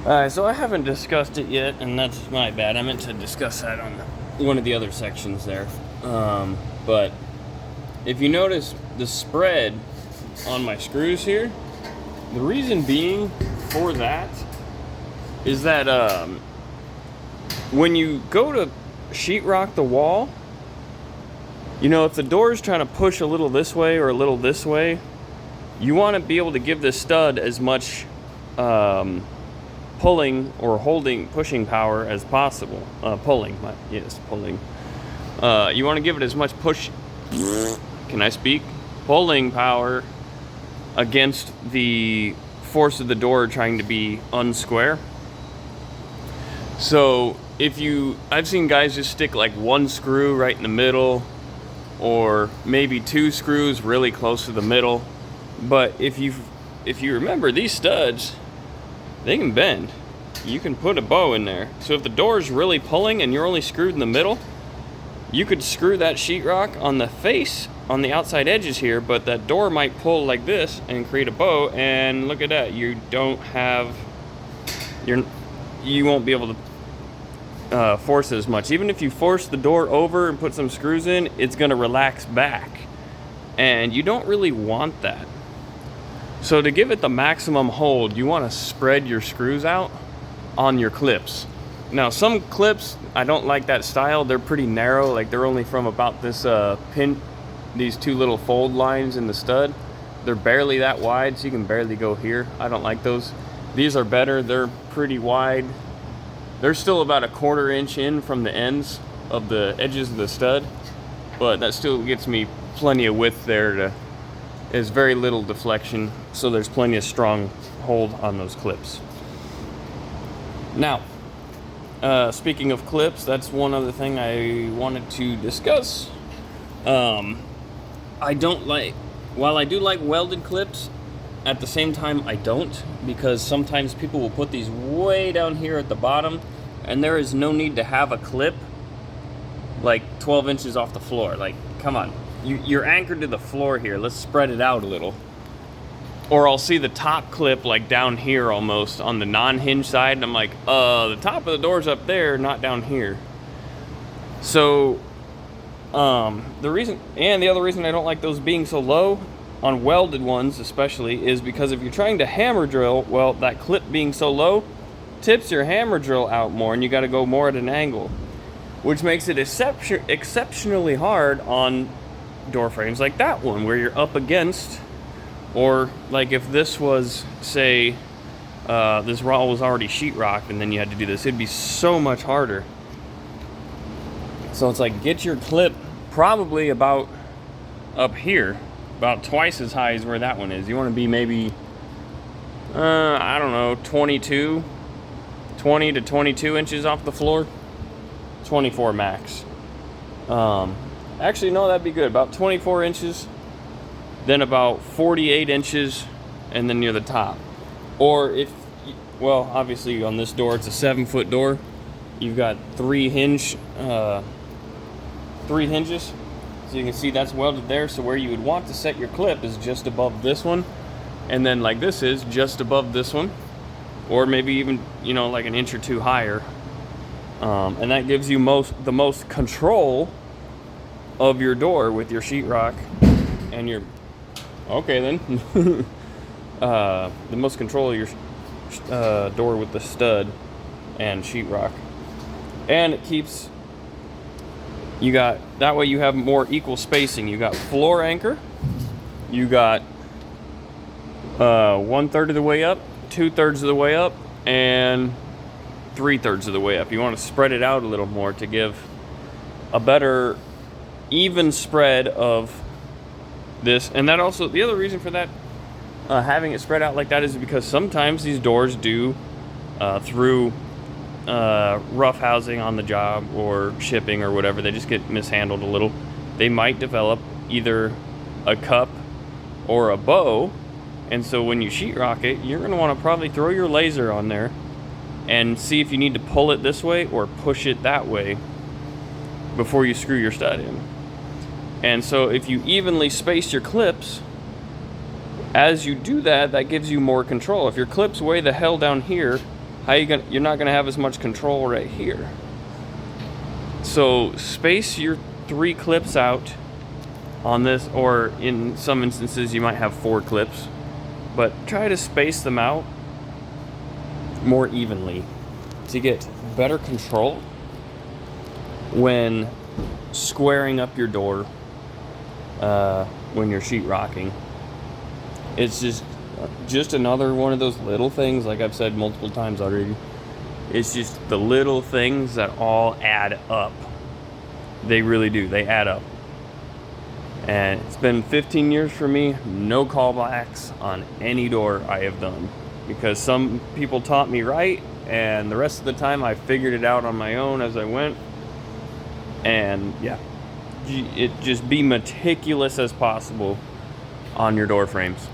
Alright, so I haven't discussed it yet, and that's my bad. I meant to discuss that on one of the other sections there. But if you notice the spread on my screws here, the reason being for that is that when you go to sheetrock the wall, you know, if the door is trying to push a little this way or a little this way, you want to be able to give the stud as much pulling or pushing power as possible. Pulling. You want to give it as much can I speak? Pulling power against the force of the door trying to be unsquare. So I've seen guys just stick like one screw right in the middle, or maybe two screws really close to the middle. But if you remember, these studs, they can bend. You can put a bow in there. So if the door is really pulling and you're only screwed in the middle, you could screw that sheetrock on the face, on the outside edges here, but that door might pull like this and create a bow, and look at that. You won't be able to force it as much. Even if you force the door over and put some screws in, it's going to relax back. And you don't really want that. So to give it the maximum hold, you want to spread your screws out on your clips. Now, some clips, I don't like that style. They're pretty narrow. Like, they're only from about this pin, these two little fold lines in the stud. They're barely that wide, so you can barely go here. I don't like those. These are better. They're pretty wide. They're still about a 1/4 inch in from the ends of the edges of the stud, but that still gets me plenty of width there. Is very little deflection, so there's plenty of strong hold on those clips. Now, speaking of clips, that's one other thing I wanted to discuss. While I do like welded clips, at the same time I don't, because sometimes people will put these way down here at the bottom, and there is no need to have a clip like 12 inches off the floor. Like, come on. You're anchored to the floor here. Let's spread it out a little. Or I'll see the top clip like down here almost on the non-hinge side, and I'm like, the top of the door's up there, not down here. So the other reason I don't like those being so low on welded ones especially is because if you're trying to hammer drill, well, that clip being so low tips your hammer drill out more, and you got to go more at an angle, which makes it exceptionally hard on door frames like that one, where you're up against, or like if this was, say, this wall was already sheetrocked and then you had to do this, it'd be so much harder. So it's like, get your clip probably about up here, about twice as high as where that one is. You want to be maybe, I don't know, 20 to 22 inches off the floor. 24 max. Actually, no, that'd be good. About 24 inches, then about 48 inches, and then near the top. Or well, obviously on this door, it's a 7-foot door. You've got three hinges. So you can see that's welded there. So where you would want to set your clip is just above this one. And then like this is just above this one. Or maybe even, like an inch or two higher. And that gives you the most control of your door with your sheetrock and your the most control of your door with the stud and sheetrock, and it keeps that way you have more equal spacing. You got floor anchor, you got 1/3 of the way up, 2/3 of the way up, and 3/3 of the way up. You want to spread it out a little more to give a better even spread of this. And that also, the other reason for that, having it spread out like that, is because sometimes these doors do, through rough housing on the job or shipping or whatever, they just get mishandled a little. They might develop either a cup or a bow, and so when you sheetrock it, you're going to want to probably throw your laser on there and see if you need to pull it this way or push it that way before you screw your stud in. And so if you evenly space your clips, as you do that, that gives you more control. If your clip's way the hell down here, you're not gonna have as much control right here. So space your 3 clips out on this, or in some instances you might have 4 clips, but try to space them out more evenly to get better control when squaring up your door when you're sheetrocking. It's just another one of those little things, like I've said multiple times already. It's just the little things that all add up. They really do. They add up. And it's been 15 years for me, no callbacks on any door I have done, because some people taught me right, and the rest of the time I figured it out on my own as I went. And just be meticulous as possible on your door frames.